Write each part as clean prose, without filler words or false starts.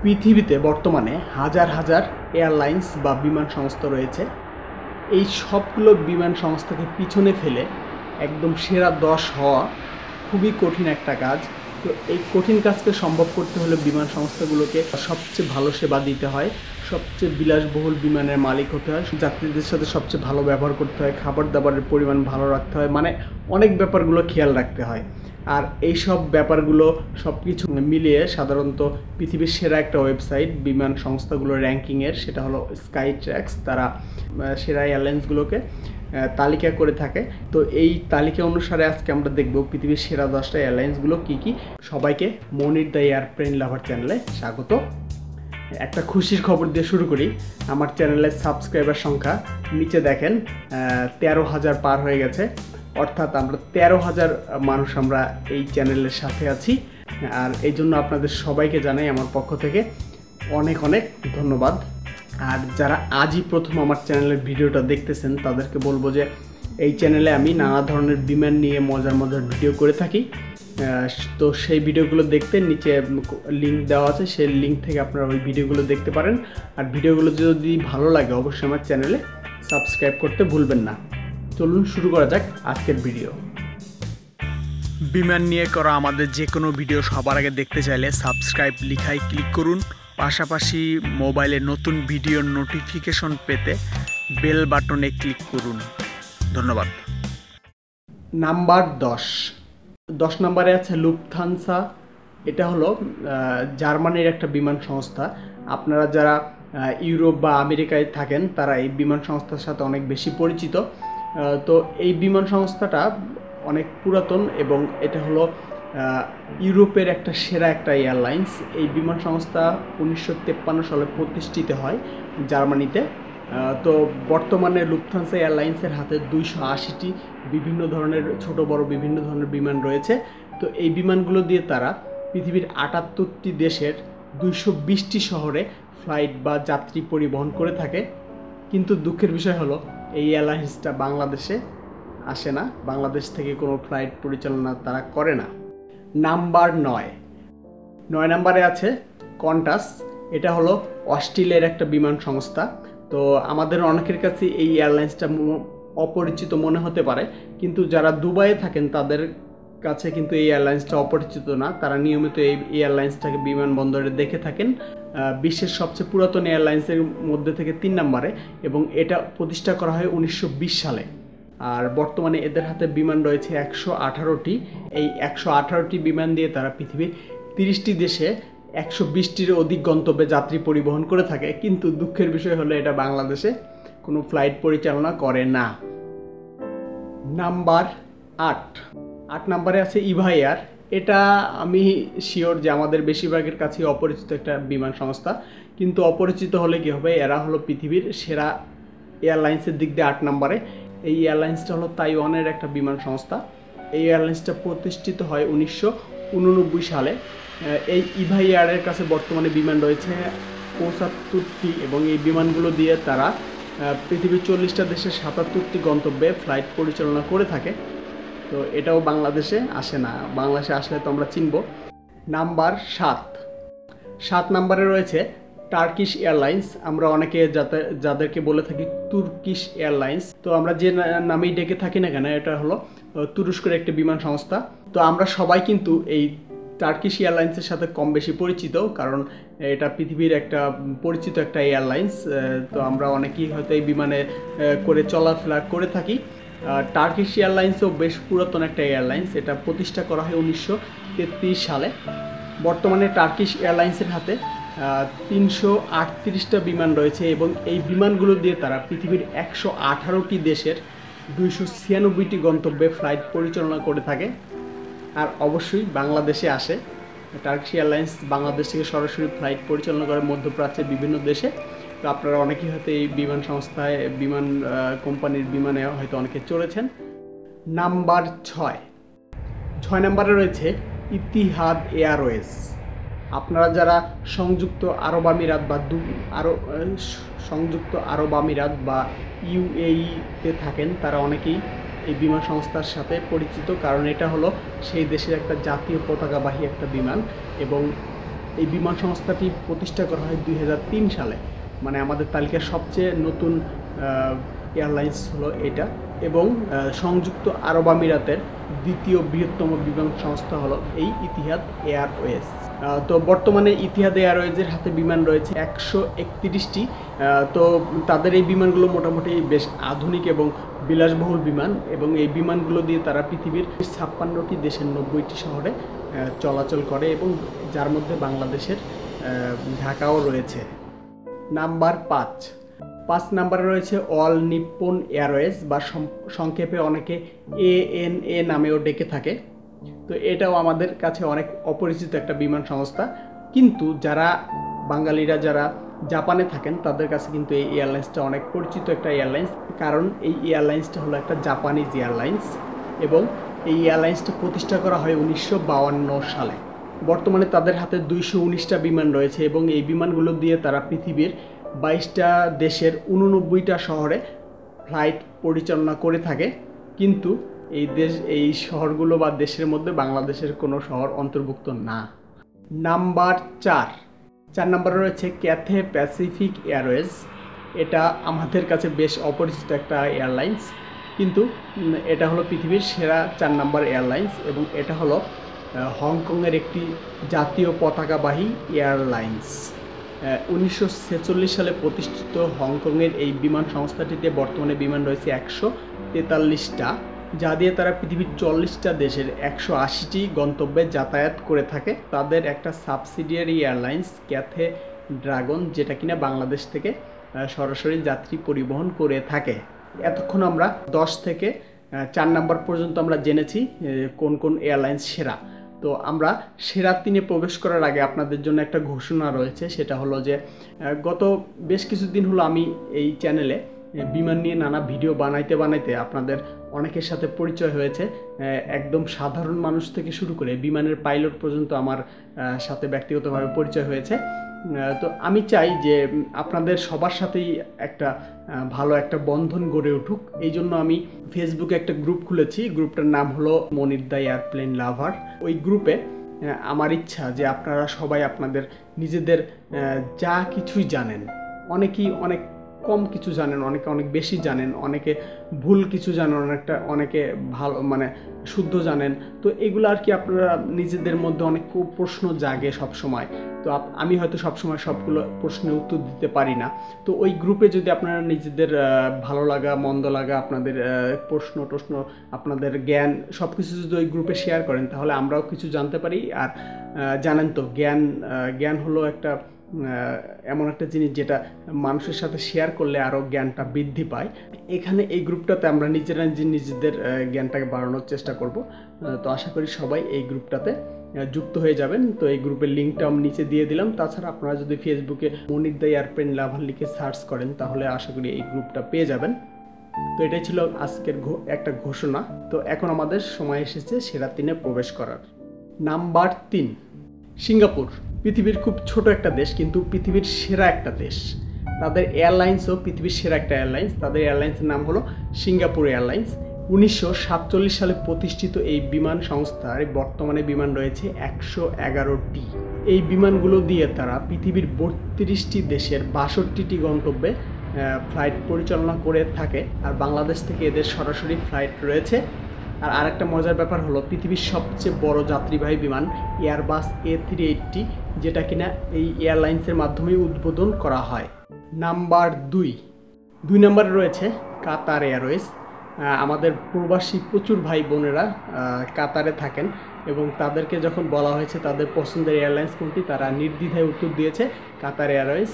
পৃথিবীতে বর্তমানে হাজার হাজার এয়ারলাইন্স বা বিমান সংস্থা রয়েছে। এই সবগুলো বিমান সংস্থাকে পিছনে ফেলে একদম সেরা 10 হওয়া খুবই কঠিন একটা কাজ। তো এই কঠিন কাজকে সম্ভব করতে হলে বিমান সংস্থাগুলোকে সবচেয়ে ভালো সেবা দিতে হয়, সবচেয়ে বিলাসবহুল বিমানের মালিক হতে হয়, যাত্রীদের সাথে সবচেয়ে ভালো ব্যবহার করতে হয়, খাবার দাবারের পরিমাণ ভালো রাখতে হয়, মানে অনেক ব্যাপারগুলো খেয়াল রাখতে হয়। আর এই সব ব্যাপারগুলো সব কিছু মিলিয়ে সাধারণত পৃথিবীর সেরা একটা ওয়েবসাইট বিমান সংস্থাগুলোর র্যাঙ্কিংয়ের, সেটা হলো স্কাইট্র্যাক্স, তারা সেরা এয়ারলাইন্সগুলোকে তালিকা করে থাকে। তো এই তালিকা অনুসারে আজকে আমরা দেখব পৃথিবীর সেরা 10টা এয়ারলাইন্সগুলো কী কী। সবাইকে মনির দ্য এয়ারপ্লেন লাভার চ্যানেলে স্বাগত। একটা খুশির খবর দিয়ে শুরু করি। আমার চ্যানেলের সাবস্ক্রাইবার সংখ্যা নিচে দেখেন 13,000 পার হয়ে গেছে, অর্থাৎ আমরা 13,000 মানুষ আমরা এই চ্যানেলের সাথে আছি। আর এই জন্য আপনাদের সবাইকে জানাই আমার পক্ষ থেকে অনেক অনেক ধন্যবাদ। আর যারা আজই প্রথম আমার চ্যানেলের ভিডিওটা দেখতেছেন তাদেরকে বলবো যে এই চ্যানেলে আমি নানা ধরনের বিমান নিয়ে মজার মজার ভিডিও করে থাকি। তো সেই ভিডিওগুলো দেখতে নিচে লিঙ্ক দেওয়া আছে, সেই লিঙ্ক থেকে আপনারা ওই ভিডিওগুলো দেখতে পারেন। আর ভিডিওগুলো যদি ভালো লাগে অবশ্যই আমার চ্যানেলে সাবস্ক্রাইব করতে ভুলবেন না। চলুন শুরু করা যাক আজকের ভিডিও। বিমান নিয়ে করা আমাদের যে কোনো ভিডিও সবার আগে দেখতে চাইলে সাবস্ক্রাইব লেখায় ক্লিক করুন। পাশাপাশি মোবাইলে নতুন ভিডিওর নোটিফিকেশন পেতে বেল বাটনে ক্লিক করুন। ধন্যবাদ। নাম্বার 10 নম্বরে আছে লুফথানসা। এটা হলো জার্মানির একটা বিমান সংস্থা। আপনারা যারা ইউরোপ বা আমেরিকায় থাকেন তারা এই বিমান সংস্থার সাথে অনেক বেশি পরিচিত। তো এই বিমান সংস্থাটা অনেক পুরাতন এবং এটা হলো ইউরোপের একটা সেরা একটা এয়ারলাইন্স। এই বিমান সংস্থা 1953 সালে প্রতিষ্ঠিত হয় জার্মানিতে। তো বর্তমানে লুফথানসা এয়ারলাইন্সের হাতে 280টি বিভিন্ন ধরনের ছোট বড় বিভিন্ন ধরনের বিমান রয়েছে। তো এই বিমানগুলো দিয়ে তারা পৃথিবীর 78টি দেশের 220টি শহরে ফ্লাইট বা যাত্রী পরিবহন করে থাকে। কিন্তু দুঃখের বিষয় হলো এই এয়ারলাইন্সটা বাংলাদেশে আসে না, বাংলাদেশ থেকে কোনো ফ্লাইট পরিচালনা তারা করে না। নাম্বার 9 নম্বরে আছে কন্টাস। এটা হলো অস্ট্রেলিয়ার একটা বিমান সংস্থা। তো আমাদের অনেকের কাছে এই এয়ারলাইন্সটা অপরিচিত মনে হতে পারে, কিন্তু যারা দুবাইয়ে থাকেন তাদের কাছে কিন্তু এই এয়ারলাইন্সটা অপরিচিত না। তারা নিয়মিত এই এয়ারলাইন্সটাকে বিমানবন্দরে দেখে থাকেন। বিশ্বের সবচেয়ে পুরাতন এয়ারলাইন্সের মধ্যে থেকে 3 নম্বরে, এবং এটা প্রতিষ্ঠা করা হয় 1920 সালে। আর বর্তমানে এদের হাতে বিমান রয়েছে 118টি। এই 118টি বিমান দিয়ে তারা পৃথিবীর 30টি দেশে 120টির অধিক গন্তব্যে যাত্রী পরিবহন করে থাকে। কিন্তু দুঃখের বিষয় হলো এটা বাংলাদেশে কোনো ফ্লাইট পরিচালনা করে না। নাম্বার 8 নম্বরে আছে ইভা এয়ার। এটা আমি শিওর যে আমাদের বেশিরভাগের কাছে অপরিচিত একটা বিমান সংস্থা, কিন্তু অপরিচিত হলে কি হবে, এরা হলো পৃথিবীর সেরা এয়ারলাইন্সের দিক দিয়ে 8 নম্বরে। এই এয়ারলাইন্সটা হলো তাইওয়ানের একটা বিমান সংস্থা। এই এয়ারলাইন্সটা প্রতিষ্ঠিত হয় 1989 সালে। এই ইভা এয়ারের কাছে বর্তমানে বিমান রয়েছে 75টি, এবং এই বিমানগুলো দিয়ে তারা পৃথিবীর 40টা দেশের 77টি গন্তব্যে ফ্লাইট পরিচালনা করে থাকে। তো এটাও বাংলাদেশে আসে না, বাংলাদেশে আসলে তো আমরা চিনব। নাম্বার 7 নম্বরে রয়েছে টার্কিশ এয়ারলাইন্স। আমরা অনেকে যাদেরকে বলে থাকি তুর্কিশ এয়ারলাইন্স। তো আমরা যে নামেই ডেকে থাকি না কেন, এটা হলো তুরস্কের একটি বিমান সংস্থা। তো আমরা সবাই কিন্তু এই টার্কিশ এয়ারলাইন্সের সাথে কম বেশি পরিচিত, কারণ এটা পৃথিবীর একটা পরিচিত একটা এয়ারলাইন্স। তো আমরা অনেকেই হয়তো এই বিমানে করে চলাফেরা করে থাকি। টার্কিশ এয়ারলাইন্সও বেশ পুরাতন একটা এয়ারলাইন্স। এটা প্রতিষ্ঠা করা হয় 1933 সালে। বর্তমানে টার্কিশ এয়ারলাইন্সের হাতে 338টা বিমান রয়েছে, এবং এই বিমানগুলো দিয়ে তারা পৃথিবীর 118টি দেশের 296টি গন্তব্যে ফ্লাইট পরিচালনা করে থাকে। আর অবশ্যই বাংলাদেশে আসে। টার্কিশ এয়ারলাইন্স বাংলাদেশ থেকে সরাসরি ফ্লাইট পরিচালনা করে মধ্যপ্রাচ্যের বিভিন্ন দেশে। তো আপনারা অনেকেই হয়তো এই বিমান সংস্থায় বিমান কোম্পানির বিমানে হয়তো অনেকে চড়েছেন। নাম্বার 6 নম্বরে রয়েছে ইতিহাদ এয়ারওয়েজ। আপনারা যারা সংযুক্ত আরব আমিরাত বা ইউএইতে থাকেন তারা অনেকেই এই বিমান সংস্থার সাথে পরিচিত, কারণ এটা হলো সেই দেশের একটা জাতীয় পতাকাবাহী একটা বিমান। এবং এই বিমান সংস্থাটি প্রতিষ্ঠা করা হয় 2003 সালে। মানে আমাদের তালিকার সবচেয়ে নতুন এয়ারলাইন্স হলো এটা। এবং সংযুক্ত আরব আমিরাতের দ্বিতীয় বৃহত্তম বিমান সংস্থা হলো এই ইতিহাদ এয়ারওয়েজ। তো বর্তমানে ইতিহাদ এয়ারওয়েজের হাতে বিমান রয়েছে 131টি। তো তাদের এই বিমানগুলো মোটামুটি বেশ আধুনিক এবং বিলাসবহুল বিমান, এবং এই বিমানগুলো দিয়ে তারা পৃথিবীর 56টি দেশের 90টি শহরে চলাচল করে, এবং যার মধ্যে বাংলাদেশের ঢাকাও রয়েছে। নাম্বার 5 নাম্বারে রয়েছে অল নিপ্পন এয়ারওয়েজ, বা সংক্ষেপে অনেকে ANA নামেও ডেকে থাকে। তো এটাও আমাদের কাছে অনেক অপরিচিত একটা বিমান সংস্থা, কিন্তু যারা বাঙালিরা যারা জাপানে থাকেন তাদের কাছে কিন্তু এই এয়ারলাইন্সটা অনেক পরিচিত একটা এয়ারলাইন্স, কারণ এই এয়ারলাইন্সটা হলো একটা জাপানিজ এয়ারলাইন্স, এবং এই এয়ারলাইন্সটা প্রতিষ্ঠা করা হয় 1952 সালে। বর্তমানে তাদের হাতে 219টা বিমান রয়েছে, এবং এই বিমানগুলো দিয়ে তারা পৃথিবীর 22টা দেশের 89টা শহরে ফ্লাইট পরিচালনা করে থাকে। কিন্তু এই শহরগুলো বা দেশের মধ্যে বাংলাদেশের কোনো শহর অন্তর্ভুক্ত না। নাম্বার 4 নম্বরে রয়েছে ক্যাথে প্যাসিফিক এয়ারওয়েজ। এটা আমাদের কাছে বেশ অপরিচিত একটা এয়ারলাইন্স, কিন্তু এটা হলো পৃথিবীর সেরা 4 নম্বর এয়ারলাইন্স, এবং এটা হলো হংকংয়ের একটি জাতীয় পতাকাবাহী এয়ারলাইন্স। 1946 সালে প্রতিষ্ঠিত হংকংয়ের এই বিমান সংস্থাটিতে বর্তমানে বিমান রয়েছে 143টা, যা দিয়ে তারা পৃথিবীর 40টা দেশের 180টি গন্তব্যে যাতায়াত করে থাকে। তাদের একটা সাবসিডিয়ারি এয়ারলাইন্স ক্যাথে ড্রাগন, যেটা কিনা বাংলাদেশ থেকে সরাসরি যাত্রী পরিবহন করে থাকে। এতক্ষণ আমরা 10 থেকে 4 নাম্বার পর্যন্ত আমরা জেনেছি কোন কোন এয়ারলাইন্স সেরা। তো আমরা সেরা 3-এ প্রবেশ করার আগে আপনাদের জন্য একটা ঘোষণা রয়েছে, সেটা হলো যে গত বেশ কিছুদিন হলো আমি এই চ্যানেলে বিমান নিয়ে নানা ভিডিও বানাইতে আপনাদের অনেকের সাথে পরিচয় হয়েছে। একদম সাধারণ মানুষ থেকে শুরু করে বিমানের পাইলট পর্যন্ত আমার সাথে ব্যক্তিগতভাবে পরিচয় হয়েছে। তো আমি চাই যে আপনাদের সবার সাথেই একটা ভালো একটা বন্ধন গড়ে উঠুক। এই জন্য আমি ফেসবুকে একটা গ্রুপ খুলেছি। গ্রুপটার নাম হলো মনির দা এয়ারপ্লেন লাভার। ওই গ্রুপে আমার ইচ্ছা যে আপনারা সবাই আপনাদের নিজেদের যা কিছুই জানেন, অনেকেই অনেক কম কিছু জানেন, অনেকে অনেক বেশি জানেন, অনেকে ভুল কিছু জানেন, অনেকে ভালো মানে শুদ্ধ জানেন। তো এগুলো আর কি আপনারা নিজেদের মধ্যে অনেক প্রশ্ন জাগে সব সময়। তো আমি হয়তো সবসময় সবগুলো প্রশ্নের উত্তর দিতে পারি না। তো ওই গ্রুপে যদি আপনারা নিজেদের ভালো লাগা মন্দ লাগা, আপনাদের প্রশ্ন আপনাদের জ্ঞান সব কিছু যদি ওই গ্রুপে শেয়ার করেন, তাহলে আমরাও কিছু জানতে পারি। আর জানেন তো জ্ঞান হলো একটা এমন একটা জিনিস যেটা মানুষের সাথে শেয়ার করলে আরও জ্ঞানটা বৃদ্ধি পায়। এখানে এই গ্রুপটাতে আমরা নিজেদের জ্ঞানটাকে বাড়ানোর চেষ্টা করব। তো আশা করি সবাই এই গ্রুপটাতে যুক্ত হয়ে যাবেন। তো এই গ্রুপের লিঙ্কটা আমি নিচে দিয়ে দিলাম। তাছাড়া আপনারা যদি ফেসবুকে মনির দা এয়ারপ্লেন লাভার লিখে সার্চ করেন, তাহলে আশা করি এই গ্রুপটা পেয়ে যাবেন। তো এটাই ছিল আজকের একটা ঘোষণা। তো এখন আমাদের সময় এসেছে সেরা 3-এ প্রবেশ করার। Number 3, Singapore. পৃথিবীর খুব ছোট একটা দেশ, কিন্তু পৃথিবীর সেরা একটা দেশ। তাদের এয়ারলাইন্সও পৃথিবীর সেরা একটা এয়ারলাইন্স। তাদের এয়ারলাইন্সের নাম হলো সিঙ্গাপুর এয়ারলাইন্স। 1947 সালে প্রতিষ্ঠিত এই বিমান সংস্থার বর্তমানে বিমান রয়েছে 111টি। এই বিমানগুলো দিয়ে তারা পৃথিবীর 32টি দেশের 62টি গন্তব্যে ফ্লাইট পরিচালনা করে থাকে। আর বাংলাদেশ থেকে এদের সরাসরি ফ্লাইট রয়েছে। আর আরেকটা মজার ব্যাপার হলো পৃথিবীর সবচেয়ে বড় যাত্রীবাহী বিমান এয়ারবাস A380, যেটা কিনা এই এয়ারলাইন্সের মাধ্যমেই উদ্বোধন করা হয়। নাম্বার 2 নম্বরে রয়েছে কাতার এয়ারওয়েজ। আমাদের প্রবাসী প্রচুর ভাই বোনেরা কাতারে থাকেন, এবং তাদেরকে যখন বলা হয়েছে তাদের পছন্দের এয়ারলাইন্স কোনটি, তারা নির্দ্বিধায় উত্তর দিয়েছে কাতার এয়ারওয়েজ।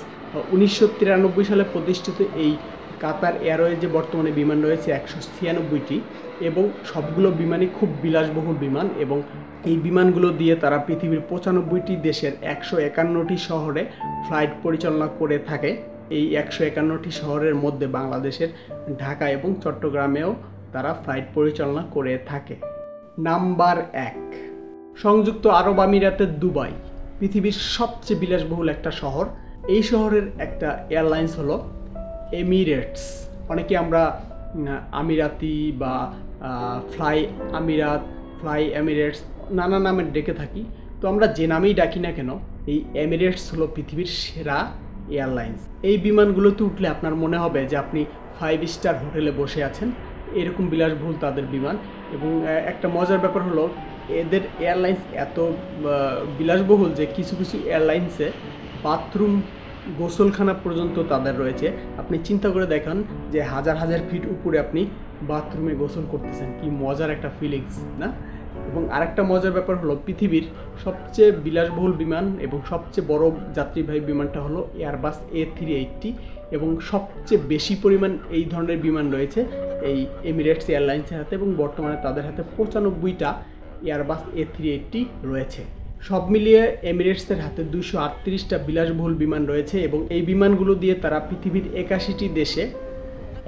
1993 সালে প্রতিষ্ঠিত এই কাতার এয়ারওয়েজে বর্তমানে বিমান রয়েছে 196টি, এবং সবগুলো বিমানই খুব বিলাসবহুল বিমান। এবং এই বিমানগুলো দিয়ে তারা পৃথিবীর 95টি দেশের 151টি শহরে ফ্লাইট পরিচালনা করে থাকে। এই 151টি শহরের মধ্যে বাংলাদেশের ঢাকা এবং চট্টগ্রামেও তারা ফ্লাইট পরিচালনা করে থাকে। নাম্বার 1, সংযুক্ত আরব আমিরাতের দুবাই। পৃথিবীর সবচেয়ে বিলাসবহুল একটা শহর। এই শহরের একটা এয়ারলাইন্স হলো এমিরেটস। অনেকে আমরা আমিরাতি বা ফ্লাই আমিরাত, ফ্লাই এমিরেটস নানা নামে ডেকে থাকি। তো আমরা যে নামেই ডাকি না কেন, এই এমিরেটস হলো পৃথিবীর সেরা এয়ারলাইন্স। এই বিমানগুলোতে উঠলে আপনার মনে হবে যে আপনি 5 স্টার হোটেলে বসে আছেন, এরকম বিলাসবহুল তাদের বিমান। এবং একটা মজার ব্যাপার হলো এদের এয়ারলাইন্স এত বিলাসবহুল যে কিছু কিছু এয়ারলাইন্সে বাথরুম গোসলখানা পর্যন্ত তাদের রয়েছে। আপনি চিন্তা করে দেখেন যে হাজার হাজার ফিট উপরে আপনি বাথরুমে গোসল করতেছেন, কি মজার একটা ফিলিংস না? এবং আরেকটা মজার ব্যাপার হলো পৃথিবীর সবচেয়ে বিলাসবহুল বিমান এবং সবচেয়ে বড় যাত্রীবাহী বিমানটা হলো এয়ারবাস A380 এবং সবচেয়ে বেশি পরিমাণ এই ধরনের বিমান রয়েছে এই এমিরেটস এয়ারলাইন্সের হাতে এবং বর্তমানে তাদের হাতে 95টা এয়ারবাস A380 রয়েছে। সব মিলিয়ে এমিরেটসের হাতে 238টা বিলাসবহুল বিমান রয়েছে এবং এই বিমানগুলো দিয়ে তারা পৃথিবীর 81টি দেশে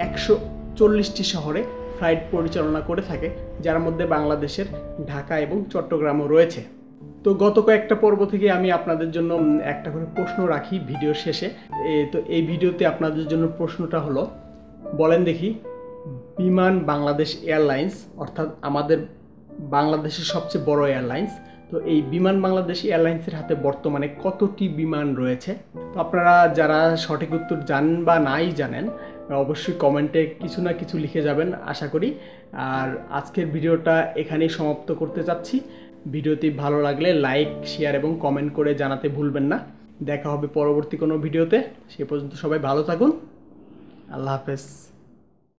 140টি শহরে ফ্লাইট পরিচালনা করে থাকে, যার মধ্যে বাংলাদেশের ঢাকা এবং চট্টগ্রামও রয়েছে। তো গত কয়েকটা পর্ব থেকে আমি আপনাদের জন্য একটা করে প্রশ্ন রাখি ভিডিওর শেষে। তো এই ভিডিওতে আপনাদের জন্য প্রশ্নটা হলো, বলেন দেখি বিমান বাংলাদেশ এয়ারলাইন্স অর্থাৎ আমাদের বাংলাদেশের সবচেয়ে বড় এয়ারলাইন্স, তো এই বিমান বাংলাদেশ এয়ারলাইন্সের হাতে বর্তমানে কতটি বিমান রয়েছে? তো আপনারা যারা সঠিক উত্তর জানেন বা নাই জানেন অবশ্যই কমেন্টে কিছু না কিছু লিখে যাবেন আশা করি। আর আজকের ভিডিওটা এখানেই সমাপ্ত করতে চাচ্ছি। ভিডিওটি ভালো লাগলে লাইক, শেয়ার এবং কমেন্ট করে জানাতে ভুলবেন না। দেখা হবে পরবর্তী কোনো ভিডিওতে। সে পর্যন্ত সবাই ভালো থাকুন। আল্লাহ হাফেজ।